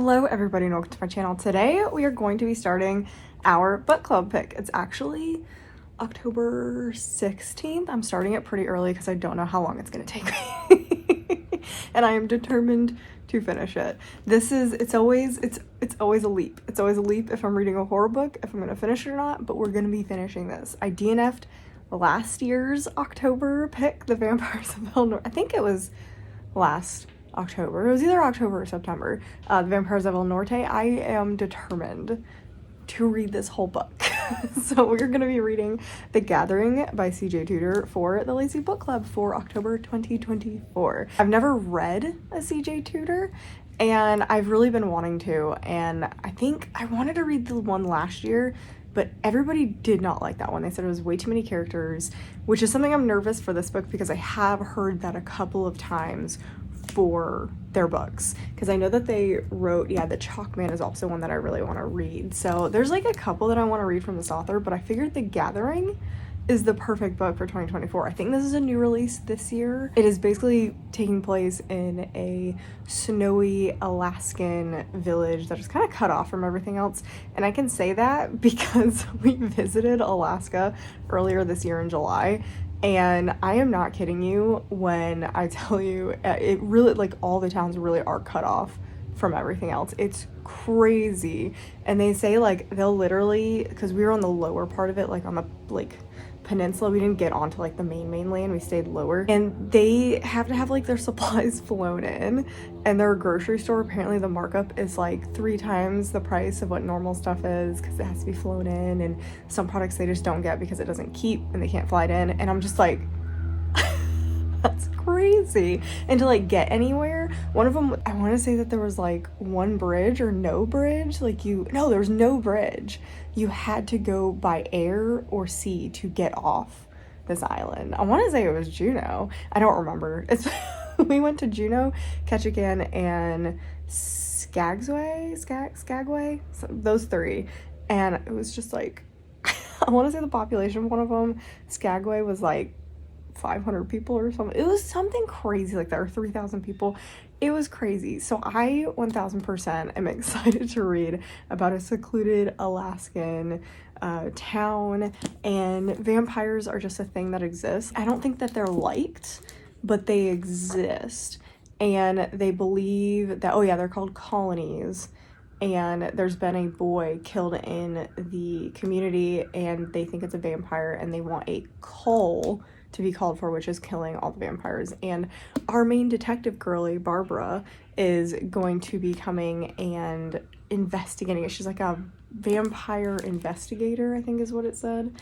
Hello everybody and welcome to my channel. Today we are going to be starting our book club pick. It's actually October 16th. I'm starting it pretty early because I don't know how long it's going to take me. And I am determined to finish it. It's always a leap. It's always a leap if I'm reading a horror book, if I'm going to finish it or not, but we're going to be finishing this. I DNF'd last year's October pick, The Vampires of El Norte. I think it was last October. It was either October or September. The Vampires of El Norte. I am determined to read this whole book. So we're going to be reading The Gathering by CJ Tudor for the Lazy Book Club for October 2024. I've never read a CJ Tudor and I've really been wanting to, and I think I wanted to read the one last year, but everybody did not like that one. They said it was way too many characters, which is something I'm nervous for this book because I have heard that a couple of times for their books, because I know that they wrote, The Chalkman is also one that I really want to read. So there's like a couple that I want to read from this author, but I figured The Gathering is the perfect book for 2024. I think this is a new release this year. It is basically taking place in a snowy Alaskan village that is kind of cut off from everything else. And I can say that because we visited Alaska earlier this year in July. And I am not kidding you when I tell you it really, like, all the towns really are cut off from everything else. It's crazy. And they say, like, they'll literally, because we were on the lower part of it, like on the peninsula, we didn't get onto like the mainland, we stayed lower, and they have to have like their supplies flown in, and their grocery store, apparently the markup is like 3 times the price of what normal stuff is because it has to be flown in, and some products they just don't get because it doesn't keep and they can't fly it in. And I'm just like, that's crazy. And to like get anywhere, one of them, I want to say that there was like one bridge or no bridge, no, there was no bridge. You had to go by air or sea to get off this island. I want to say it was Juneau. I don't remember. We went to Juneau, Ketchikan, and Skagway, so those 3, and it was just like, I want to say the population of one of them, Skagway, was like 500 people or something. It was something crazy like that, or 3,000 people. It was crazy. So I 1000% am excited to read about a secluded Alaskan town, and vampires are just a thing that exists. I don't think that they're liked, but they exist, and they believe that, they're called colonies, and there's been a boy killed in the community and they think it's a vampire, and they want a cull to be called for, which is killing all the vampires. And our main detective girly, Barbara, is going to be coming and investigating it. She's like a vampire investigator, I think is what it said.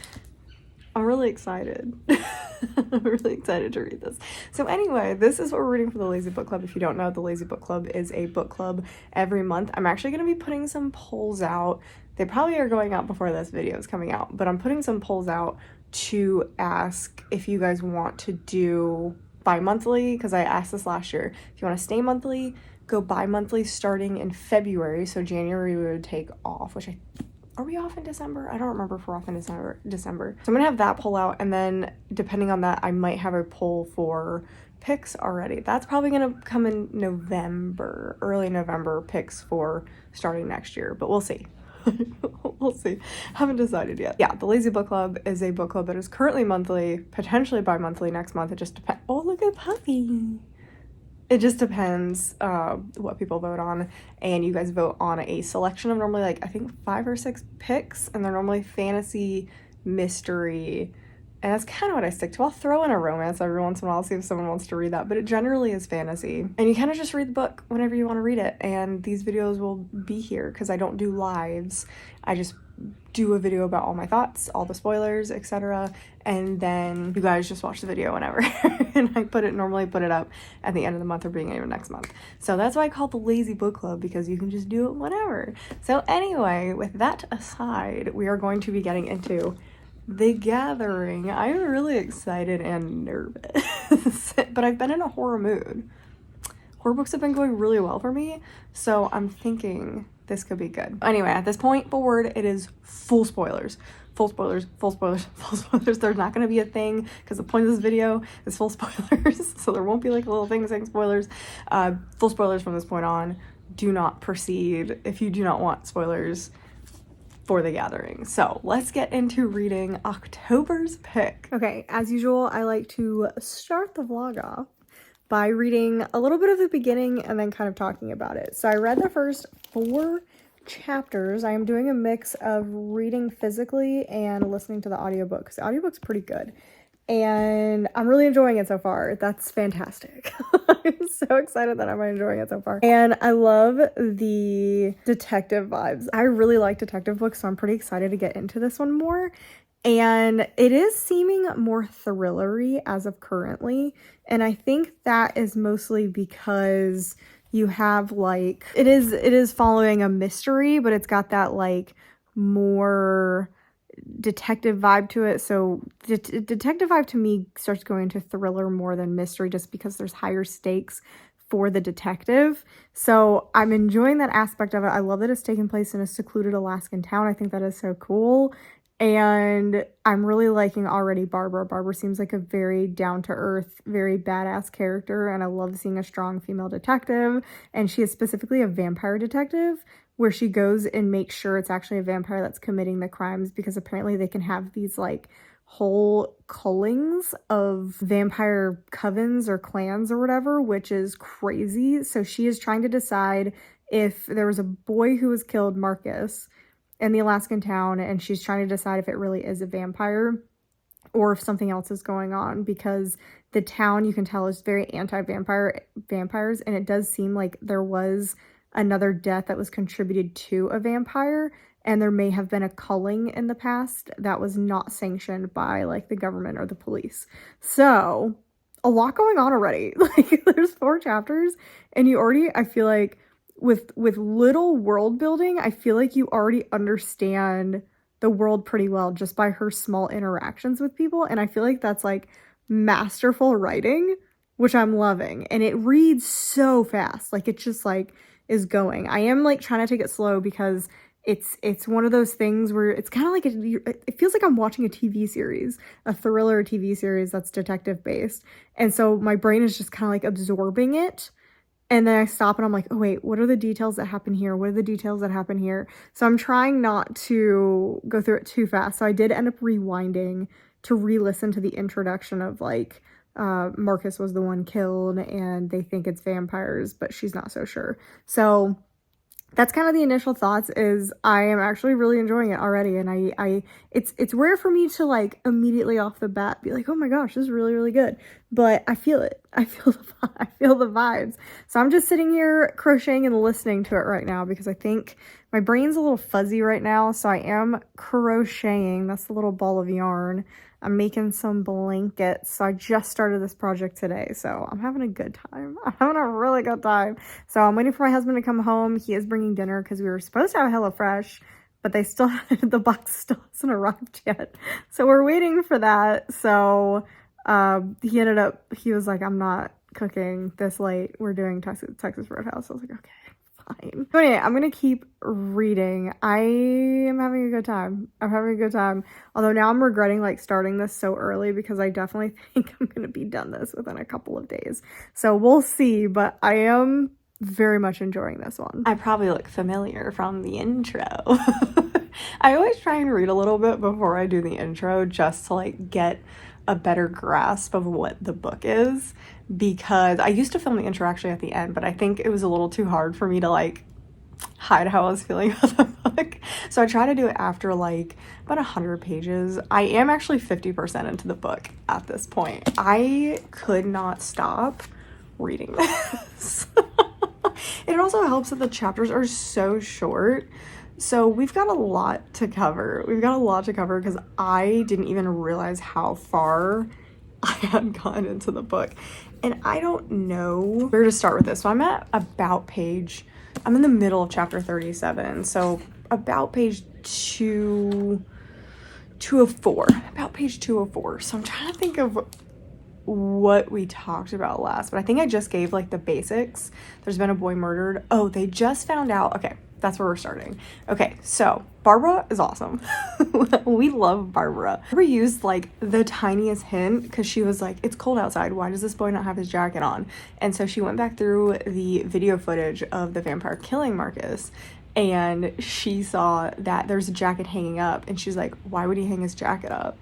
I'm really excited. I'm really excited to read this. So anyway, this is what we're reading for the Lazy Book Club. If you don't know, the Lazy Book Club is a book club every month. I'm actually going to be putting some polls out. They probably are going out before this video is coming out, but I'm putting some polls out to ask if you guys want to do bi-monthly, because I asked this last year. If you want to stay monthly, go bi-monthly starting in February. So January we would take off, are we off in December? I don't remember if we're off in December. So I'm gonna have that poll out, and then depending on that, I might have a poll for picks already. That's probably gonna come in November, early November, picks for starting next year, but we'll see. We'll see. Haven't decided yet. The Lazy Book Club is a book club that is currently monthly, potentially bi-monthly next month. It just depends. Oh, look at Puppy. It just depends what people vote on, and you guys vote on a selection of normally like I think 5 or 6 picks, and they're normally fantasy, mystery, and that's kind of what I stick to. I'll throw in a romance every once in a while, see if someone wants to read that, but it generally is fantasy. And you kind of just read the book whenever you want to read it, and these videos will be here because I don't do lives. I just do a video about all my thoughts, all the spoilers, etc., and then you guys just watch the video whenever. And I normally put it up at the end of the month or beginning of next month. So that's why I call it the Lazy Book Club, because you can just do it whenever. So anyway, with that aside, we are going to be getting into The Gathering. I'm really excited and nervous, but I've been in a horror mood. Horror books have been going really well for me, so I'm thinking this could be good. Anyway, at this point forward, it is full spoilers. Full spoilers, full spoilers, full spoilers. There's not going to be a thing because the point of this video is full spoilers, so there won't be like a little thing saying spoilers. Full spoilers from this point on. do not proceed if you do not want spoilers for The Gathering. So let's get into reading October's pick. Okay, as usual, I like to start the vlog off by reading a little bit of the beginning and then kind of talking about it. So I read the first 4 chapters. I am doing a mix of reading physically and listening to the audiobook, because the audiobook's pretty good. And I'm really enjoying it so far. That's fantastic. I'm so excited that I'm enjoying it so far. And I love the detective vibes. I really like detective books, so I'm pretty excited to get into this one more. And it is seeming more thrillery as of currently. And I think that is mostly because you have like, it is following a mystery, but it's got that like more detective vibe to it. So detective vibe to me starts going to thriller more than mystery, just because there's higher stakes for the detective. So I'm enjoying that aspect of it. I love that it's taking place in a secluded Alaskan town. I think that is so cool. And I'm really liking already Barbara. Barbara seems like a very down-to-earth, very badass character, and I love seeing a strong female detective. And she is specifically a vampire detective, where she goes and makes sure it's actually a vampire that's committing the crimes, because apparently they can have these like whole cullings of vampire covens or clans or whatever, which is crazy. So she is trying to decide if there was a boy who was killed, Marcus, in the Alaskan town, and she's trying to decide if it really is a vampire or if something else is going on, because the town, you can tell, is very vampires, and it does seem like there was another death that was contributed to a vampire, and there may have been a culling in the past that was not sanctioned by like the government or the police. So a lot going on already. Like there's 4 chapters, and you already, I feel like with little world building, I feel like you already understand the world pretty well just by her small interactions with people. And I feel like that's like masterful writing, which I'm loving. And it reads so fast. Like it just like is going. I am like trying to take it slow, because it's one of those things where it's kind of like it feels like I'm watching a TV series, a thriller TV series that's detective based. And so my brain is just kind of like absorbing it. And then I stop and I'm like, oh wait, what are the details that happen here? What are the details that happen here? So I'm trying not to go through it too fast. So I did end up rewinding to re-listen to the introduction of like, Marcus was the one killed and they think it's vampires, but she's not so sure. So that's kind of the initial thoughts. Is I am actually really enjoying it already, and it's rare for me to like immediately off the bat be like, oh my gosh, this is really, really good, but I feel it. I feel the vibes. So I'm just sitting here crocheting and listening to it right now, because I think my brain's a little fuzzy right now. So I am crocheting. That's the little ball of yarn. I'm making some blankets. So I just started this project today. So I'm having a good time. I'm having a really good time. So I'm waiting for my husband to come home. He is bringing dinner, because we were supposed to have HelloFresh, but they still, the box still hasn't arrived yet. So we're waiting for that. So he was like, I'm not cooking this late. We're doing Texas Roadhouse. I was like, okay. Fine. So anyway, I'm gonna keep reading. I am having a good time. I'm having a good time. Although now I'm regretting like starting this so early, because I definitely think I'm gonna be done this within a couple of days. So we'll see, but I am very much enjoying this one. I probably look familiar from the intro. I always try and read a little bit before I do the intro, just to like get a better grasp of what the book is, because I used to film the intro actually at the end, but I think it was a little too hard for me to like hide how I was feeling about the book. So I try to do it after like about 100 pages. I am actually 50% into the book at this point. I could not stop reading this. It also helps that the chapters are so short. So we've got a lot to cover. Because I didn't even realize how far I had gotten into the book. And I don't know where to start with this. So I'm in the middle of chapter 37. So about page 204. About page 204. So I'm trying to think of what we talked about last, but I think I just gave like the basics. There's been a boy murdered. Oh, they just found out. Okay, that's where we're starting. Okay, so Barbara is awesome. We love Barbara. We used like the tiniest hint because she was like, it's cold outside. Why does this boy not have his jacket on? And so she went back through the video footage of the vampire killing Marcus, and she saw that there's a jacket hanging up, and she's like, why would he hang his jacket up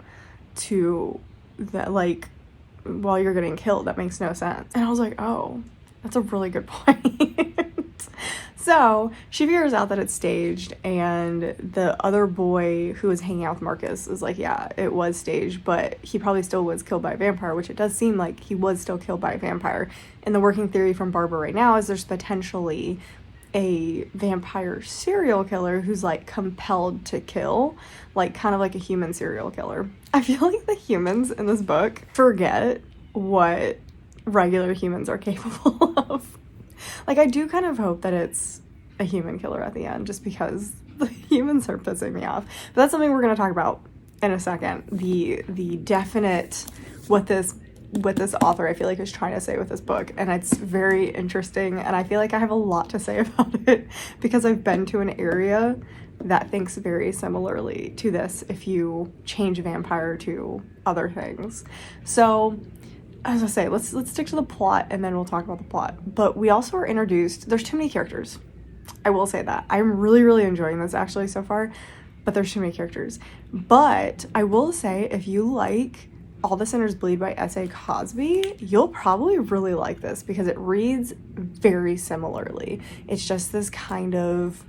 to that, like, while you're getting killed? That makes no sense. And I was like, oh, that's a really good point. So she figures out that it's staged, and the other boy who was hanging out with Marcus is like, yeah, it was staged, but he probably still was killed by a vampire, which it does seem like he was still killed by a vampire. And the working theory from Barbara right now is there's potentially a vampire serial killer who's like compelled to kill, like kind of like a human serial killer. I feel like the humans in this book forget what regular humans are capable of. Like, I do kind of hope that it's a human killer at the end, just because the humans are pissing me off. But that's something we're going to talk about in a second. The definite what this author, I feel like, is trying to say with this book, and it's very interesting, and I feel like I have a lot to say about it because I've been to an area that thinks very similarly to this if you change vampire to other things. So as I say, let's stick to the plot, and then we'll talk about the plot. But we also are introduced, there's too many characters. I will say that. I'm really enjoying this actually so far, but there's too many characters. But I will say, if you like All the Sinners Bleed by S.A. Cosby, you'll probably really like this because it reads very similarly. It's just this kind of,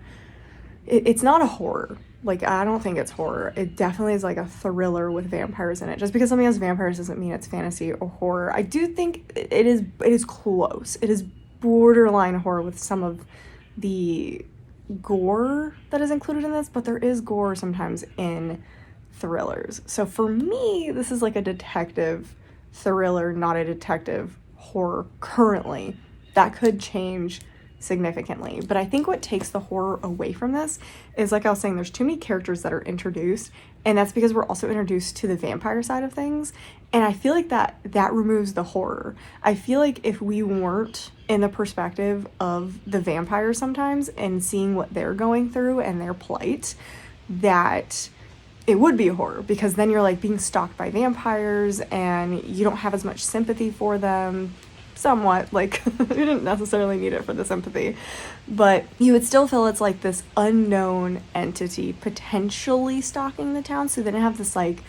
it's not a horror. Like, I don't think it's horror. It definitely is like a thriller with vampires in it. Just because something has vampires doesn't mean it's fantasy or horror. I do think it is close. It is borderline horror with some of the gore that is included in this, but there is gore sometimes in thrillers. So for me, this is like a detective thriller, not a detective horror currently. That could change significantly, but I think what takes the horror away from this is, like I was saying, there's too many characters that are introduced, and that's because we're also introduced to the vampire side of things, and I feel like that removes the horror. I feel like if we weren't in the perspective of the vampires sometimes and seeing what they're going through and their plight, that it would be a horror, because then you're like being stalked by vampires and you don't have as much sympathy for them. Somewhat, like, you didn't necessarily need it for the sympathy, but you would still feel it's like this unknown entity potentially stalking the town, so they didn't have this like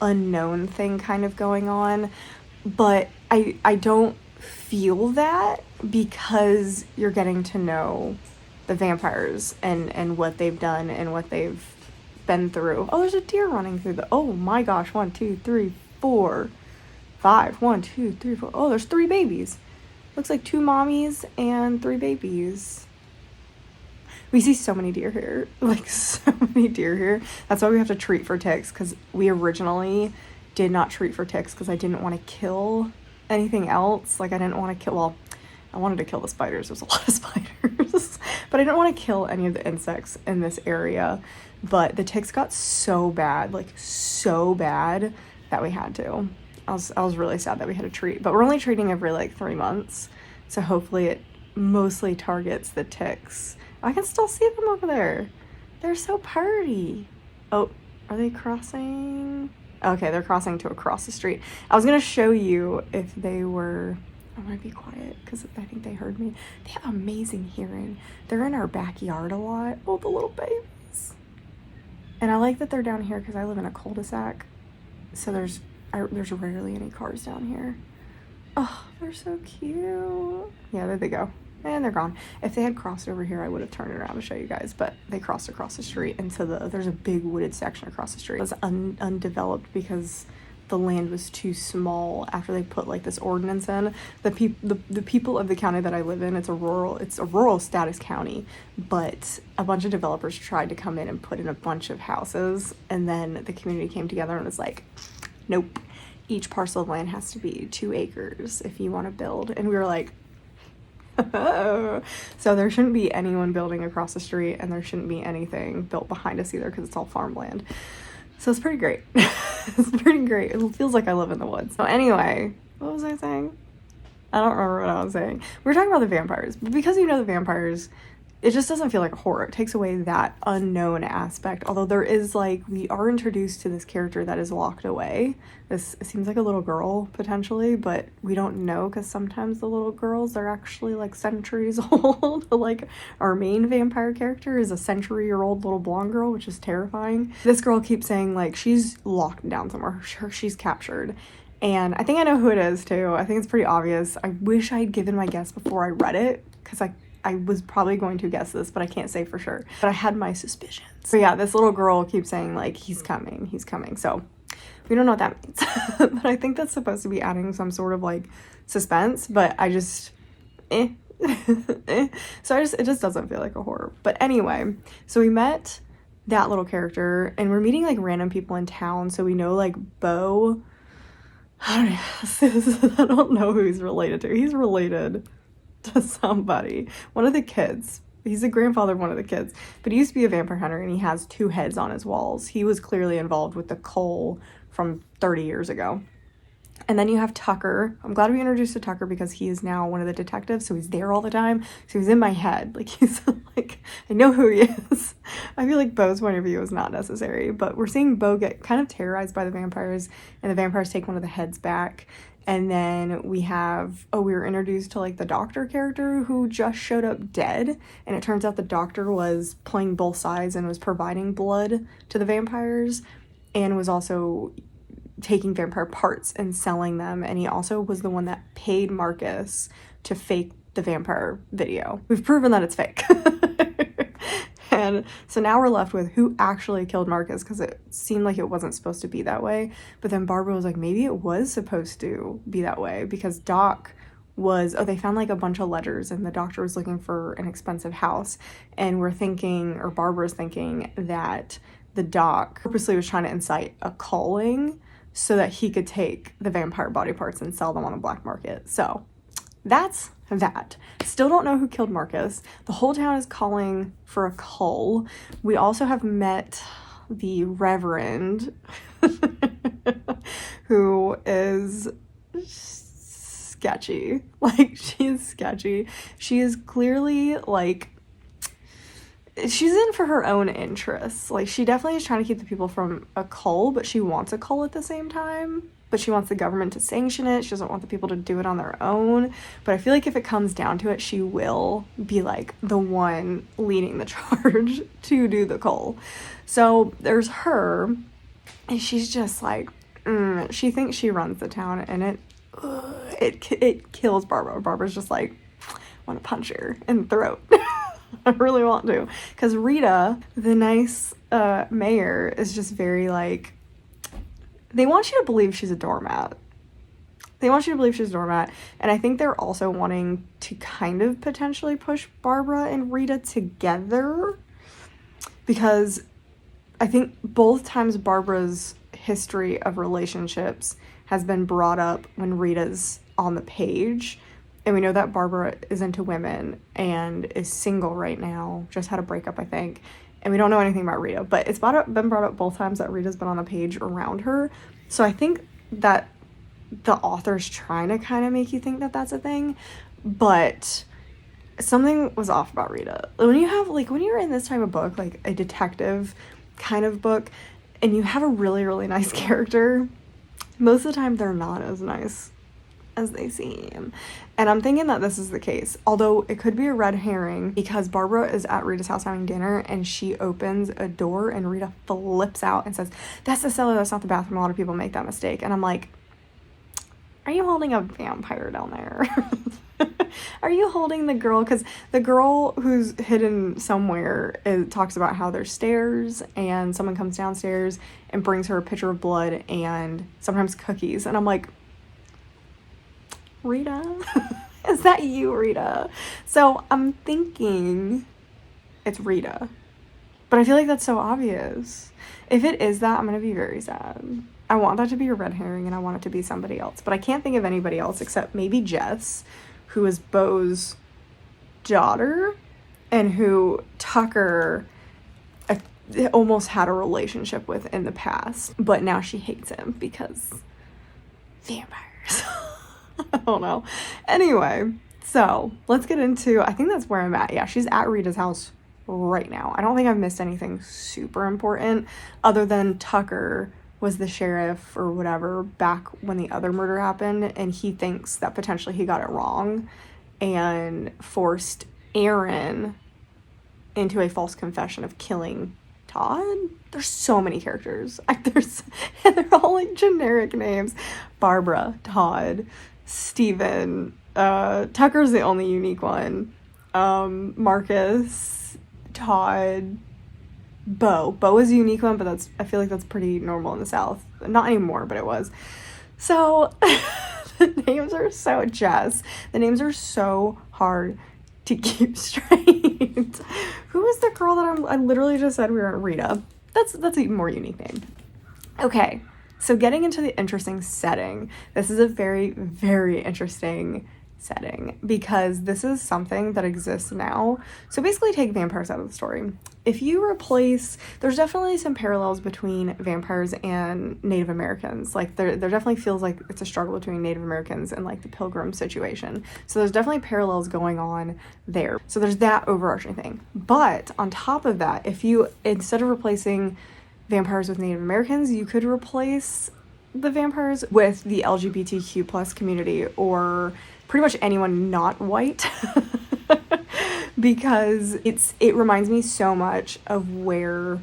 unknown thing kind of going on. But I don't feel that, because you're getting to know the vampires and what they've done and what they've been through. Oh, there's a deer running through the, oh my gosh, 1, 2, 3, 4, 5. 1, 2, 3, 4. Oh, there's 3 babies. Looks like 2 mommies and 3 babies. We see so many deer here. Like, so many deer here. That's why we have to treat for ticks, because we originally did not treat for ticks because I didn't want to kill anything else. Like, I didn't want to kill, well, I wanted to kill the spiders. There's a lot of spiders. But I didn't want to kill any of the insects in this area. But the ticks got so bad, like so bad, that we had to. I was really sad that we had to treat, but we're only treating every like 3 months, so hopefully it mostly targets the ticks. I can still see them over there. They're so pretty. Oh, are they crossing? Okay, they're crossing to across the street. I was gonna show you if they were, I'm gonna be quiet because I think they heard me. They have amazing hearing. They're in our backyard a lot. Oh, the little babies. And I like that they're down here because I live in a cul-de-sac, so there's rarely any cars down here. Oh, they're so cute. Yeah, there they go. And they're gone. If they had crossed over here, I would have turned around to show you guys, but they crossed across the street into there's a big wooded section across the street. It was undeveloped because the land was too small after they put like this ordinance in. The people of the county that I live in, it's a rural status county, but a bunch of developers tried to come in and put in a bunch of houses, and then the community came together and was like, nope, each parcel of land has to be 2 acres if you want to build. And we were like, oh. So there shouldn't be anyone building across the street, and there shouldn't be anything built behind us either, because it's all farmland. So it's pretty great. It's pretty great. It feels like I live in the woods. So anyway, what was I saying? I don't remember what I was saying. We were talking about the vampires, but because you know the vampires, it just doesn't feel like a horror. It takes away that unknown aspect. Although there is like, we are introduced to this character that is locked away. This seems like a little girl potentially, but we don't know because sometimes the little girls are actually like centuries old. Like our main vampire character is a century-year-old little blonde girl, which is terrifying. This girl keeps saying like she's locked down somewhere. She's captured. And I think I know who it is too. I think it's pretty obvious. I wish I had given my guess before I read it because I was probably going to guess this, but I can't say for sure. But I had my suspicions. So yeah, this little girl keeps saying like, he's coming. So we don't know what that means. But I think that's supposed to be adding some sort of like suspense, but I just, So it just doesn't feel like a horror. But anyway, so we met that little character and we're meeting like random people in town. So we know like Beau, I don't know who he's related to. He's related to somebody. One of the kids. He's the grandfather of one of the kids. But he used to be a vampire hunter and he has 2 heads on his walls. He was clearly involved with the Cole from 30 years ago. And then you have Tucker. I'm glad we introduced to Tucker because he is now one of the detectives, so he's there all the time. So he's in my head. Like, he's like, I know who he is. I feel like Beau's point of view is not necessary, but we're seeing Beau get kind of terrorized by the vampires, and the vampires take one of the heads back. And then we have, we were introduced to like the doctor character who just showed up dead. And it turns out the doctor was playing both sides and was providing blood to the vampires and was also taking vampire parts and selling them. And he also was the one that paid Marcus to fake the vampire video. We've proven that it's fake. And so now we're left with who actually killed Marcus, because it seemed like it wasn't supposed to be that way. But then Barbara was like, maybe it was supposed to be that way, because Doc was, they found like a bunch of letters and the doctor was looking for an expensive house. And we're thinking, or Barbara's thinking, that the Doc purposely was trying to incite a culling so that he could take the vampire body parts and sell them on the black market. So that's that. Still don't know who killed Marcus. The whole town is calling for a cull. We also have met the Reverend, who is sketchy. Like, she is sketchy. She is clearly, like, she's in for her own interests. Like, she definitely is trying to keep the people from a cull, but she wants a cull at the same time. But she wants the government to sanction it. She doesn't want the people to do it on their own. But I feel like if it comes down to it, she will be like the one leading the charge to do the cull. So there's her, and she's just like, she thinks she runs the town, and it kills Barbara. Barbara's just like, I want to punch her in the throat. I really want to. Because Rita, the nice mayor, is just very like, they want you to believe she's a doormat. And I think they're also wanting to kind of potentially push Barbara and Rita together, because I think both times Barbara's history of relationships has been brought up when Rita's on the page. And we know that Barbara is into women and is single right now. Just had a breakup, I think. And we don't know anything about Rita, but it's been brought up both times that Rita's been on the page around her. So I think that the author's trying to kind of make you think that that's a thing, but something was off about Rita. When you're in this type of book, like a detective kind of book, and you have a really, really nice character, most of the time they're not as nice as they seem. And I'm thinking that this is the case, although it could be a red herring, because Barbara is at Rita's house having dinner and she opens a door and Rita flips out and says, "That's the cellar, that's not the bathroom. A lot of people make that mistake." And I'm like, are you holding a vampire down there? Are you holding the girl? Because the girl who's hidden somewhere talks about how there's stairs and someone comes downstairs and brings her a pitcher of blood and sometimes cookies. And I'm like, Rita? Is that you, Rita? So I'm thinking it's Rita. But I feel like that's so obvious. If it is that, I'm going to be very sad. I want that to be a red herring and I want it to be somebody else. But I can't think of anybody else except maybe Jess, who is Beau's daughter and who Tucker almost had a relationship with in the past. But now she hates him because vampires. I don't know. Anyway, So let's get into, I think that's where I'm at. Yeah, she's at Rita's house right now. I don't think I've missed anything super important other than Tucker was the sheriff or whatever back when the other murder happened, and he thinks that potentially he got it wrong and forced Aaron into a false confession of killing Todd. There's so many characters. And they're all like generic names. Barbara, Todd, Steven, Tucker's the only unique one. Marcus, Todd, Bo is a unique one, but I feel like that's pretty normal in the South. Not anymore, but it was. So the names are the names are so hard to keep straight. Who is the girl that I literally just said we were at? Rita. That's an even more unique name. Okay, so getting into the interesting setting. This is a very, very interesting setting because this is something that exists now. So basically take vampires out of the story. If you replace, there's definitely some parallels between vampires and Native Americans. Like there definitely feels like it's a struggle between Native Americans and like the Pilgrim situation. So there's definitely parallels going on there. So there's that overarching thing. But on top of that, if you, instead of replacing vampires with Native Americans, you could replace the vampires with the LGBTQ plus community or pretty much anyone not white. Because it reminds me so much of where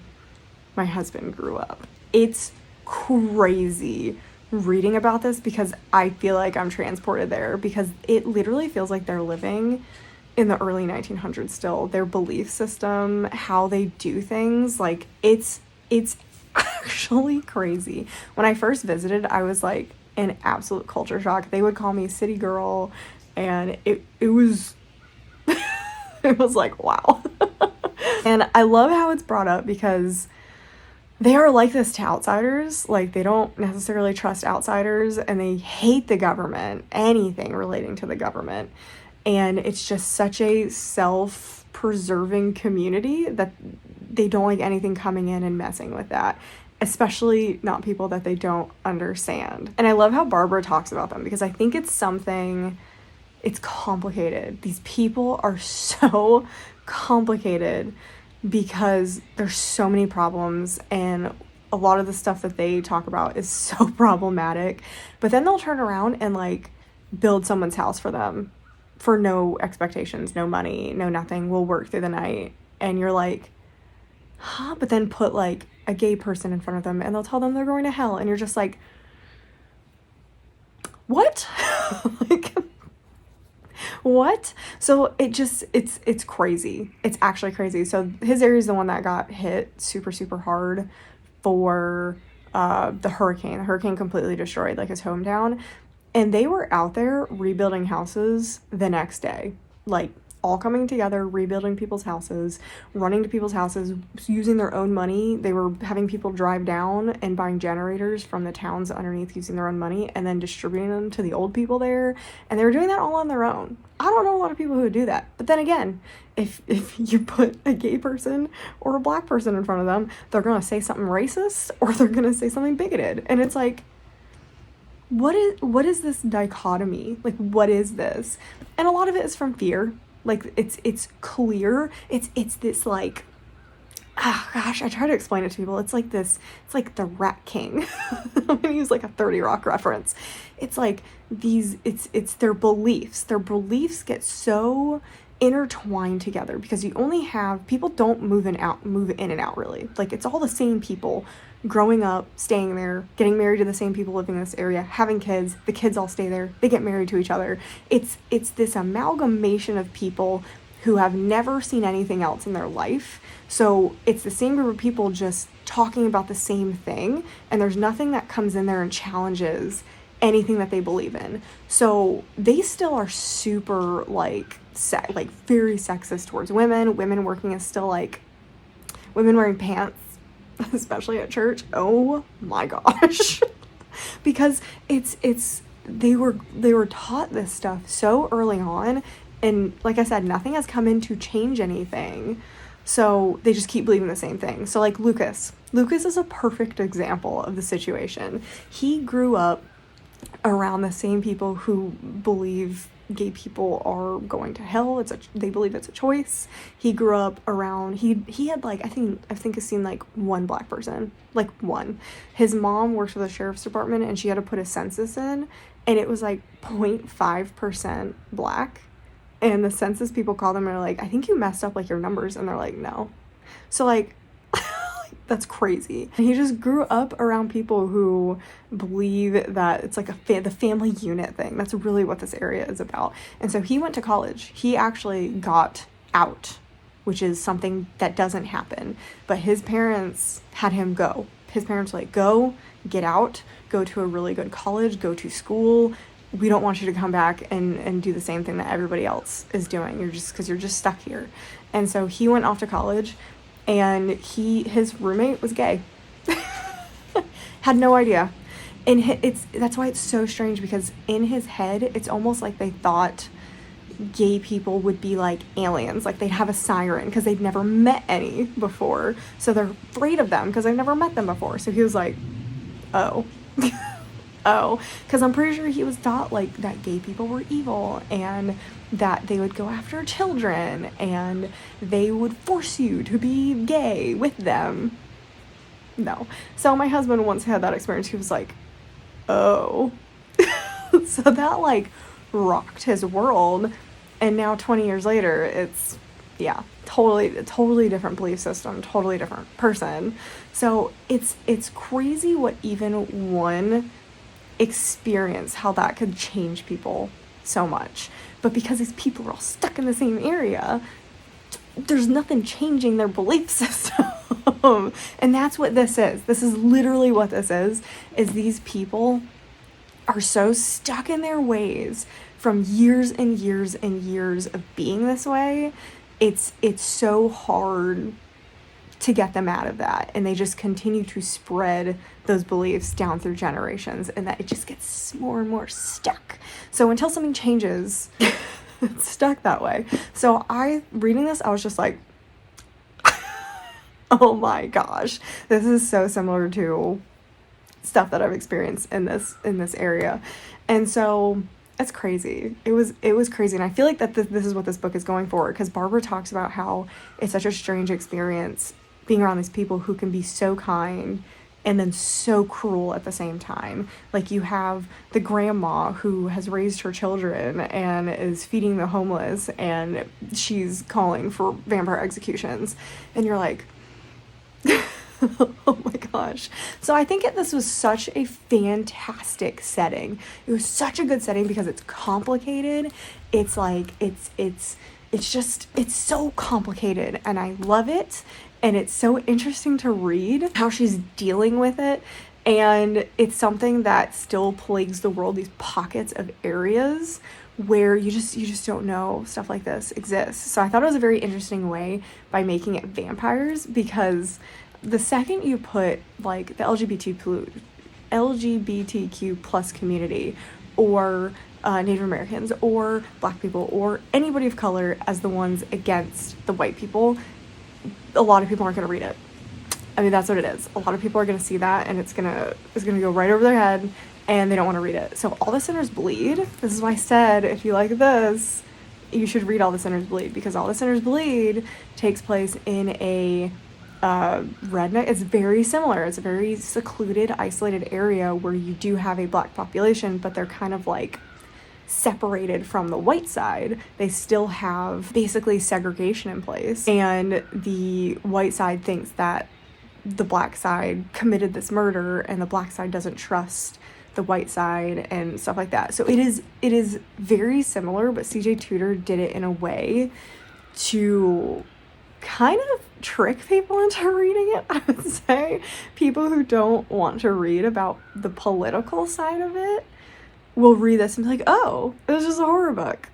my husband grew up. It's crazy reading about this because I feel like I'm transported there because it literally feels like they're living in the early 1900s still. Their belief system, how they do things, like it's actually crazy. When I first visited, I was like in absolute culture shock. They would call me city girl, and it was it was like, wow. And I love how it's brought up because they are like this to outsiders. Like, they don't necessarily trust outsiders, and they hate the government, anything relating to the government. And it's just such a self-preserving community that they don't like anything coming in and messing with that, especially not people that they don't understand. And I love how Barbara talks about them because I think it's complicated. These people are so complicated because there's so many problems, and a lot of the stuff that they talk about is so problematic. But then they'll turn around and like build someone's house for them for no expectations, no money, no nothing. We'll work through the night. And you're like, huh? But then put like a gay person in front of them and they'll tell them they're going to hell. And you're just like, what? Like, what? So it's crazy. It's actually crazy. So his area is the one that got hit super, super hard for the hurricane. The hurricane completely destroyed like his hometown. And they were out there rebuilding houses the next day, like all coming together, rebuilding people's houses, running to people's houses, using their own money. They were having people drive down and buying generators from the towns underneath using their own money and then distributing them to the old people there. And they were doing that all on their own. I don't know a lot of people who would do that. But then again, if you put a gay person or a black person in front of them, they're going to say something racist or they're going to say something bigoted. And it's like, what is this dichotomy? Like, what is this? And a lot of it is from fear. Like, it's clear. It's this like, gosh, I try to explain it to people. It's like the Rat King. I'm gonna use like a 30 Rock reference. It's like it's their beliefs. Their beliefs get so intertwined together because you only have, people don't move in and out really. Like, it's all the same people growing up, staying there, getting married to the same people living in this area, having kids, the kids all stay there, they get married to each other. It's this amalgamation of people who have never seen anything else in their life. So it's the same group of people just talking about the same thing, and there's nothing that comes in there and challenges anything that they believe in. So they still are super like very sexist towards women. Women working is still like women wearing pants, especially at church. Oh my gosh. Because they were taught this stuff so early on, and like I said, nothing has come in to change anything. So they just keep believing the same thing. So like Lucas is a perfect example of the situation. He grew up around the same people who believe gay people are going to hell. They believe it's a choice. He grew up around, he had like, I think I've seen like one black person, like one. His mom works for the sheriff's department, and she had to put a census in, and it was like 0.5% black. And the census people call them and are like, I think you messed up like your numbers. And they're like, no. So like, that's crazy. And he just grew up around people who believe that it's like the family unit thing. That's really what this area is about. And so he went to college. He actually got out, which is something that doesn't happen. But his parents had him go. His parents were like, go, get out, go to a really good college, go to school. We don't want you to come back and do the same thing that everybody else is doing. Because you're just stuck here. And so he went off to college, and his roommate was gay. Had no idea. And that's why it's so strange, because in his head, it's almost like they thought gay people would be like aliens, like they'd have a siren, because they'd never met any before. So they're afraid of them because they've never met them before. So he was like, oh. Oh, because I'm pretty sure he was taught like that gay people were evil, and that they would go after children, and they would force you to be gay with them. No. So my husband once had that experience. He was like, oh. So that like rocked his world. And now 20 years later, it's, yeah, totally different belief system, totally different person. So it's crazy what even one experience, how that could change people so much. But because these people are all stuck in the same area, there's nothing changing their belief system. And that's what this is. This is literally what this is these people are so stuck in their ways from years and years and years of being this way. It's so hard to get them out of that, and they just continue to spread those beliefs down through generations, and that it just gets more and more stuck. So until something changes, it's stuck that way. So reading this, I was just like, oh my gosh, this is so similar to stuff that I've experienced in this area. And so it's crazy. It was crazy. And I feel like that this is what this book is going for, because Barbara talks about how it's such a strange experience being around these people who can be so kind and then so cruel at the same time. Like, you have the grandma who has raised her children and is feeding the homeless, and she's calling for vampire executions. And you're like, oh my gosh. So I think this was such a fantastic setting. It was such a good setting because it's complicated. It's like, it's so complicated, and I love it. And it's so interesting to read how she's dealing with it. And it's something that still plagues the world, these pockets of areas where you just don't know stuff like this exists. So I thought it was a very interesting way by making it vampires, because the second you put like the LGBTQ plus community, or Native Americans, or black people, or anybody of color as the ones against the white people, a lot of people aren't going to read it. I mean, that's what it is. A lot of people are going to see that, and it's gonna go right over their head, and they don't want to read it. So All the Sinners Bleed, this is why I said, if you like this, you should read All the Sinners Bleed, because All the Sinners Bleed takes place in a redneck. It's very similar. It's a very secluded, isolated area where you do have a black population, but they're kind of like separated from the white side. They still have basically segregation in place, and the white side thinks that the black side committed this murder, and the black side doesn't trust the white side and stuff like that. So it is very similar, but CJ Tudor did it in a way to kind of trick people into reading it. I would say people who don't want to read about the political side of it will read this and be like, oh, it was just a horror book.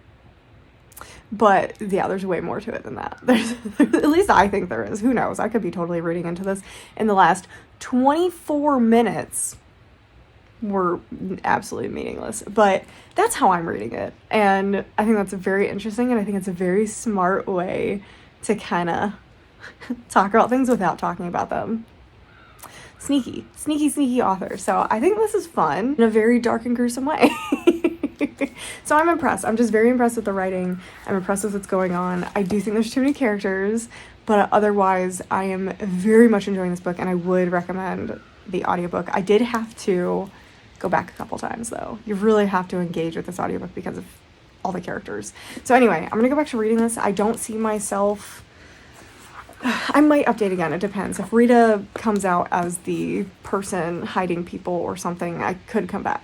But yeah, there's way more to it than that. There's at least I think there is. Who knows? I could be totally reading into this. In the last 24 minutes were absolutely meaningless. But that's how I'm reading it. And I think that's very interesting, and I think it's a very smart way to kind of talk about things without talking about them. Sneaky author. So I think this is fun in a very dark and gruesome way. So I'm impressed. I'm just very impressed with the writing. I'm impressed with what's going on. I do think there's too many characters, but otherwise I am very much enjoying this book, and I would recommend the audiobook. I did have to go back a couple times though. You really have to engage with this audiobook because of all the characters. So anyway, I'm gonna go back to reading this. I don't see myself, I might update again, it depends. If Rita comes out as the person hiding people or something, I could come back.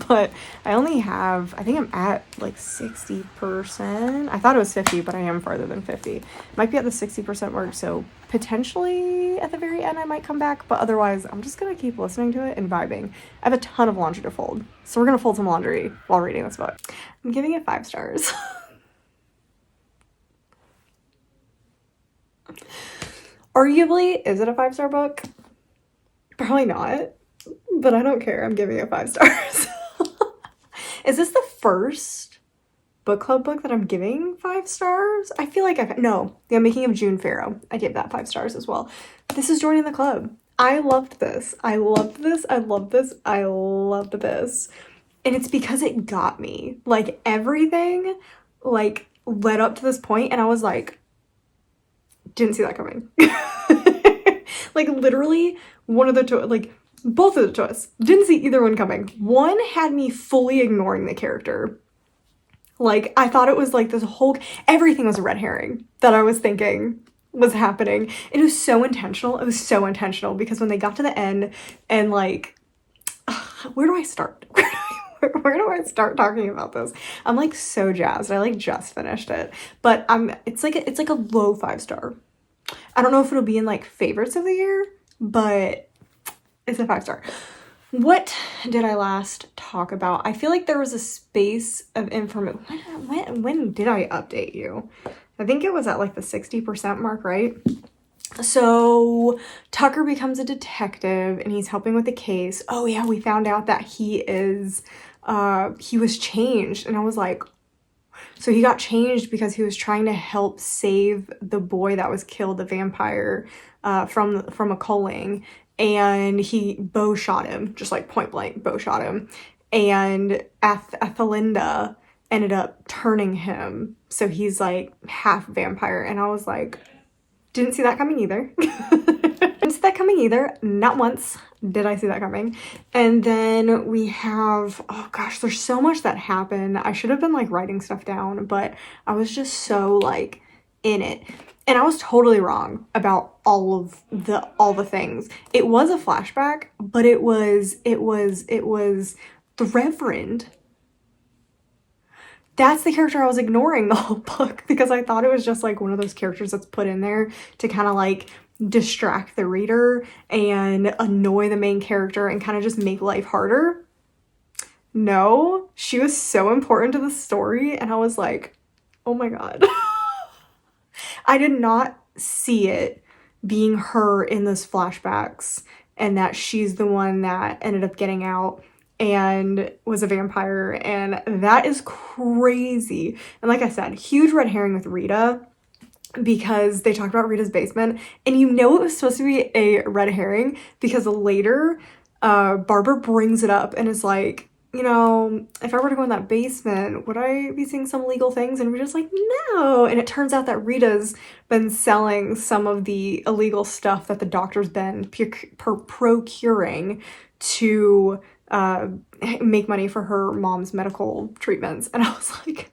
But I only have, I think I'm at like 60%. I thought it was 50, but I am farther than 50. Might be at the 60% mark, so potentially at the very end I might come back, but otherwise I'm just gonna keep listening to it and vibing. I have a ton of laundry to fold, so we're gonna fold some laundry while reading this book. I'm giving it 5 stars. Arguably, is it a 5-star book? Probably not, but I don't care. I'm giving it 5 stars. Is this the first book club book that I'm giving 5 stars? I feel like no, The Making of June Farrow. I gave that 5 stars as well. This is joining the club. I loved this. I loved this. I loved this. I loved this. And it's because it got me. Like, everything, like, led up to this point, and I was like, didn't see that coming. Like, literally, both of the twists. Didn't see either one coming. One had me fully ignoring the character. Like, I thought it was like this whole, everything was a red herring that I was thinking was happening. It was so intentional. It was so intentional because when they got to the end and like, where do I start? Where do I start talking about this? I'm like so jazzed. I like just finished it, but it's like a low 5-star. I don't know if it'll be in like favorites of the year, but it's a 5-star. What did I last talk about? I feel like there was a space of information. When did I update you? I think it was at like the 60% mark, right? So Tucker becomes a detective and he's helping with the case. Oh yeah, we found out that he was changed, and I was like, so he got changed because he was trying to help save the boy that was killed, the vampire, from a culling, and he bow shot him, just like point blank bow shot him, and Ethelinda ended up turning him, so he's like half vampire, and I was like, didn't see that coming either. Didn't see that coming either. Not once did I see that coming. And then we have, oh gosh, there's so much that happened. I should have been like writing stuff down, but I was just so like in it. And I was totally wrong about all the things. It was a flashback, but it was the Reverend. That's the character I was ignoring the whole book because I thought it was just like one of those characters that's put in there to kind of like distract the reader and annoy the main character and kind of just make life harder. No, she was so important to the story, and I was like, oh my god. I did not see it being her in those flashbacks and that she's the one that ended up getting out and was a vampire, and that is crazy. And like I said, huge red herring with Rita because they talked about Rita's basement, and you know it was supposed to be a red herring because later Barbara brings it up and is like, you know, if I were to go in that basement, would I be seeing some illegal things? And Rita's like, no. And it turns out that Rita's been selling some of the illegal stuff that the doctor's been procuring to make money for her mom's medical treatments. And I was like,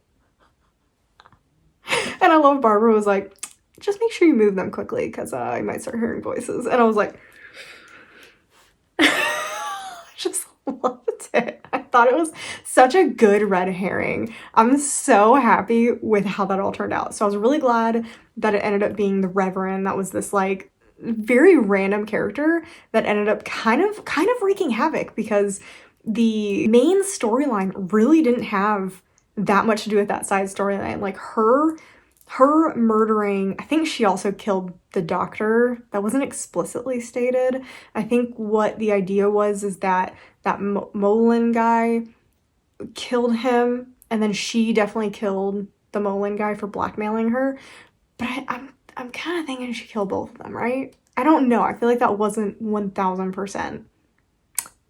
and I love Barbara was like, just make sure you move them quickly because I might start hearing voices. And I was like, I just loved it. I thought it was such a good red herring. I'm so happy with how that all turned out. So I was really glad that it ended up being the Reverend. That was this like very random character that ended up kind of wreaking havoc because the main storyline really didn't have that much to do with that side storyline. Like her murdering, I think she also killed the doctor. That wasn't explicitly stated. I think what the idea was is that Molin guy killed him, and then she definitely killed the Molin guy for blackmailing her. But I'm kind of thinking she killed both of them, right? I don't know. I feel like that wasn't 1000%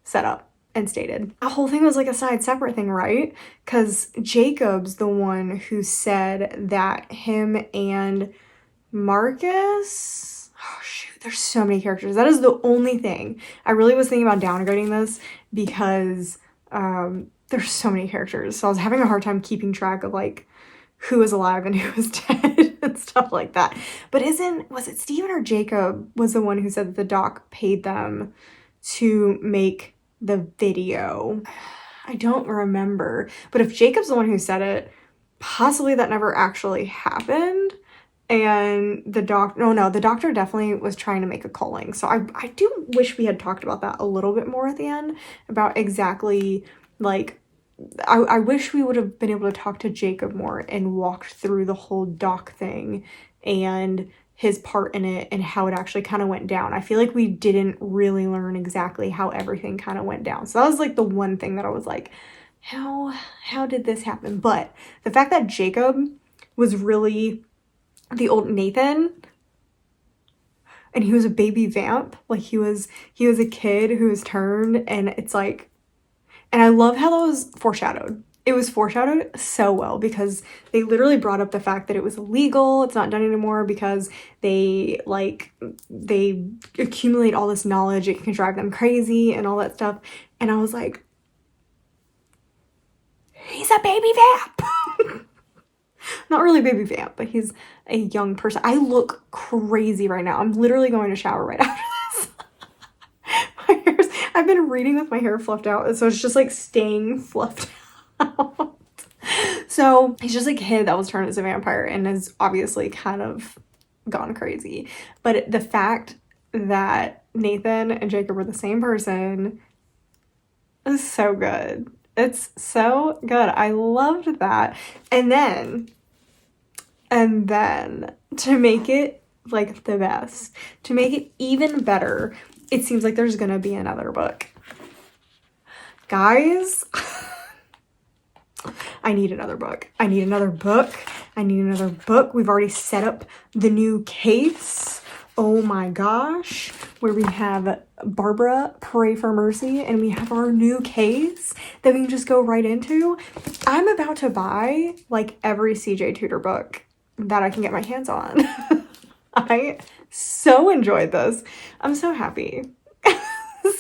set up. instated. The whole thing was like a separate thing, right? Because Jacob's the one who said that him and Marcus, oh shoot, there's so many characters. That is the only thing. I really was thinking about downgrading this because there's so many characters. So I was having a hard time keeping track of like who was alive and who was dead and stuff like that. But was it Steven or Jacob was the one who said that the doc paid them to make the video? I don't remember. But if Jacob's the one who said it, possibly that never actually happened. And the doctor definitely was trying to make a calling. So I do wish we had talked about that a little bit more at the end, about exactly like, I wish we would have been able to talk to Jacob more and walked through the whole doc thing and his part in it and how it actually kind of went down. I feel like we didn't really learn exactly how everything kind of went down. So that was like the one thing that I was like, how did this happen? But the fact that Jacob was really the old Nathan, and he was a baby vamp, like he was a kid who was turned, and it's like, and I love how that was foreshadowed. It was foreshadowed so well because they literally brought up the fact that it was illegal. It's not done anymore because they accumulate all this knowledge. It can drive them crazy and all that stuff. And I was like, he's a baby vamp. Not really a baby vamp, but he's a young person. I look crazy right now. I'm literally going to shower right after this. I've been reading with my hair fluffed out, so it's just like staying fluffed out. So he's just a kid that was turned as a vampire and has obviously kind of gone crazy. But the fact that Nathan and Jacob were the same person is so good. It's so good. I loved that. And then to make it like the best, to make it even better, it seems like there's gonna be another book. Guys, I need another book. I need another book. I need another book. We've already set up the new case. Oh my gosh. Where we have Barbara, Pray for Mercy, and we have our new case that we can just go right into. I'm about to buy like every CJ Tudor book that I can get my hands on. I so enjoyed this. I'm so happy.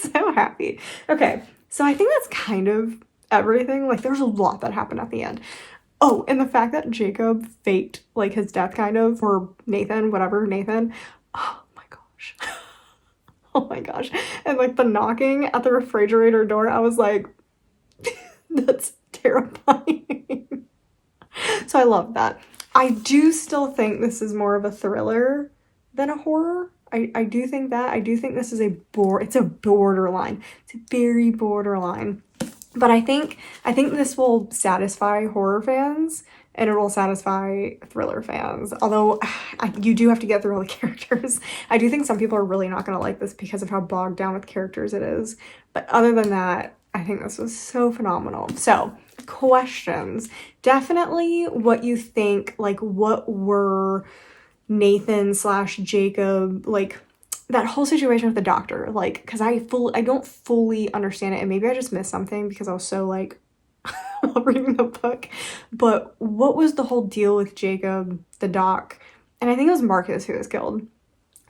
So happy. Okay, so I think that's kind of everything. Like, there's a lot that happened at the end. Oh, and the fact that Jacob faked like his death kind of, or Nathan, oh my gosh. Oh my gosh. And like the knocking at the refrigerator door, I was like, that's terrifying. So I love that. I do still think this is more of a thriller than a horror. I do think that. I do think this is it's a borderline. It's a very borderline. But I think this will satisfy horror fans and it will satisfy thriller fans. Although you do have to get through all the characters. I do think some people are really not going to like this because of how bogged down with characters it is. But other than that, I think this was so phenomenal. So, questions. Definitely what you think, like what were Nathan / Jacob, like that whole situation with the doctor, like, because I don't fully understand it, and maybe I just missed something because I was so like while reading the book. But what was the whole deal with Jacob, the doc, and I think it was Marcus who was killed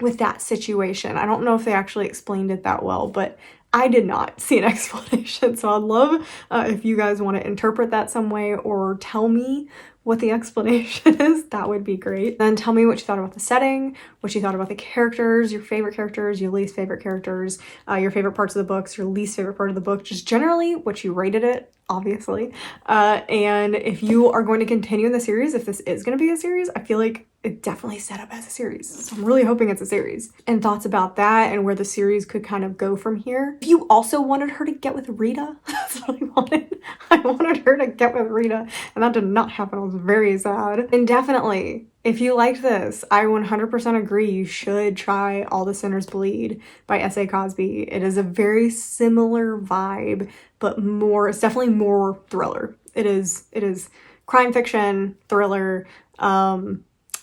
with that situation? I don't know if they actually explained it that well, but I did not see an explanation. So I'd love if you guys want to interpret that some way or tell me what the explanation is. That would be great. Then tell me what you thought about the setting, what you thought about the characters, your favorite characters, your least favorite characters, your favorite parts of the books, your least favorite part of the book, just generally what you rated it, obviously. And if you are going to continue in the series, if this is going to be a series, I feel like it definitely set up as a series. So I'm really hoping it's a series. And thoughts about that and where the series could kind of go from here. If you also wanted her to get with Rita, that's what I wanted. I wanted her to get with Rita, and that did not happen. I was very sad. And definitely, if you liked this, I 100% agree you should try All the Sinners Bleed by S.A. Cosby. It is a very similar vibe, but it's definitely more thriller. It is crime fiction, thriller,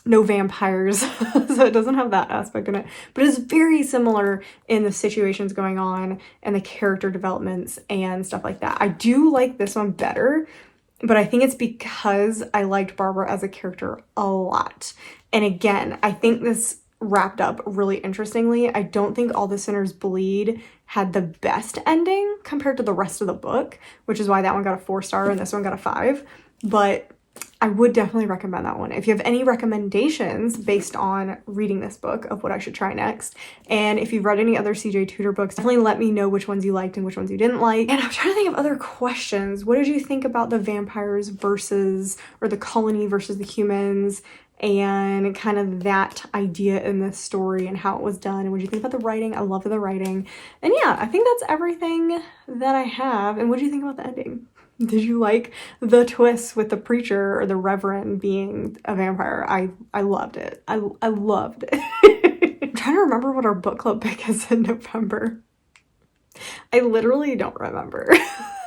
no vampires, so it doesn't have that aspect in it, but it's very similar in the situations going on and the character developments and stuff like that. I do like this one better, but I think it's because I liked Barbara as a character a lot. And again, I think this wrapped up really interestingly. I don't think All the Sinners Bleed had the best ending compared to the rest of the book, which is why that one got a 4-star and this one got a 5. But I would definitely recommend that one. If you have any recommendations based on reading this book of what I should try next, and if you've read any other CJ Tudor books, definitely let me know which ones you liked and which ones you didn't like. And I'm trying to think of other questions. What did you think about the vampires versus, or the colony versus the humans, and kind of that idea in this story and how it was done? And what do you think about the writing? I love the writing. And yeah, I think that's everything that I have. And what do you think about the ending? Did you like the twist with the preacher or the reverend being a vampire? I loved it. I loved it. I'm trying to remember what our book club pick is in November. I literally don't remember.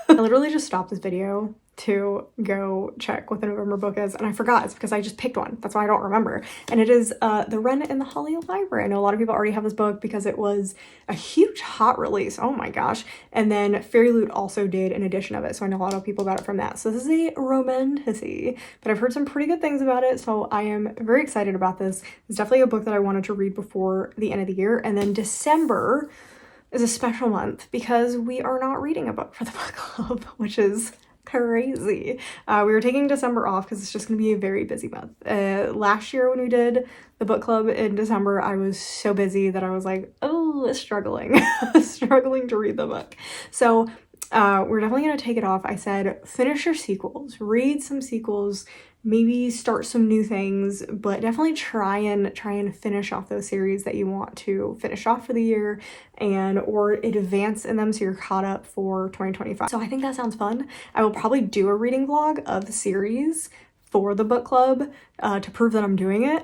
I literally just stopped this video to go check what the November book is, and I forgot. It's because I just picked one. That's why I don't remember. And it is The Wren in the Holly Library. I know a lot of people already have this book because it was a huge hot release. Oh my gosh. And then Fairy Loot also did an edition of it, so I know a lot of people got it from that. So this is a romantasy, but I've heard some pretty good things about it, so I am very excited about this. It's definitely a book that I wanted to read before the end of the year. And then December is a special month because we are not reading a book for the book club, which is crazy. We were taking December off because it's just going to be a very busy month. Last year when we did the book club in December, I was so busy that I was like, oh, struggling, struggling to read the book. So we're definitely going to take it off. I said, finish your sequels, read some sequels, maybe start some new things, but definitely try and finish off those series that you want to finish off for the year, and or advance in them so you're caught up for 2025. So I think that sounds fun. I will probably do a reading vlog of the series for the book club to prove that I'm doing it.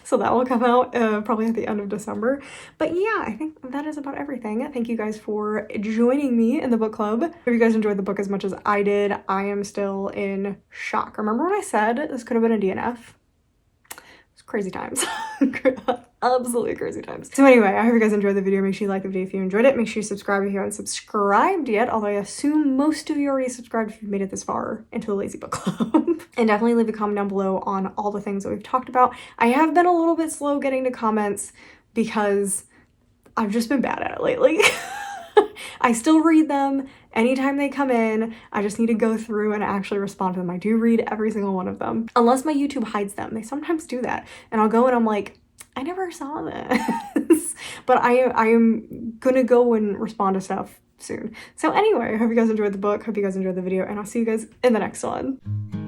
So that will come out probably at the end of December. But yeah, I think that is about everything. Thank you guys for joining me in the book club. If you guys enjoyed the book as much as I did, I am still in shock. Remember when I said this could have been a DNF? It's crazy times. Absolutely crazy times. So anyway, I hope you guys enjoyed the video. Make sure you like the video if you enjoyed it. Make sure you subscribe if you haven't subscribed yet, although I assume most of you already subscribed if you've made it this far into the Lazy Book Club. And definitely leave a comment down below on all the things that we've talked about. I have been a little bit slow getting to comments because I've just been bad at it lately. I still read them anytime they come in. I just need to go through and actually respond to them. I do read every single one of them, unless my YouTube hides them. They sometimes do that. And I'll go and I'm like, I never saw this. But I am gonna go and respond to stuff soon. So anyway, I hope you guys enjoyed the book. Hope you guys enjoyed the video, and I'll see you guys in the next one.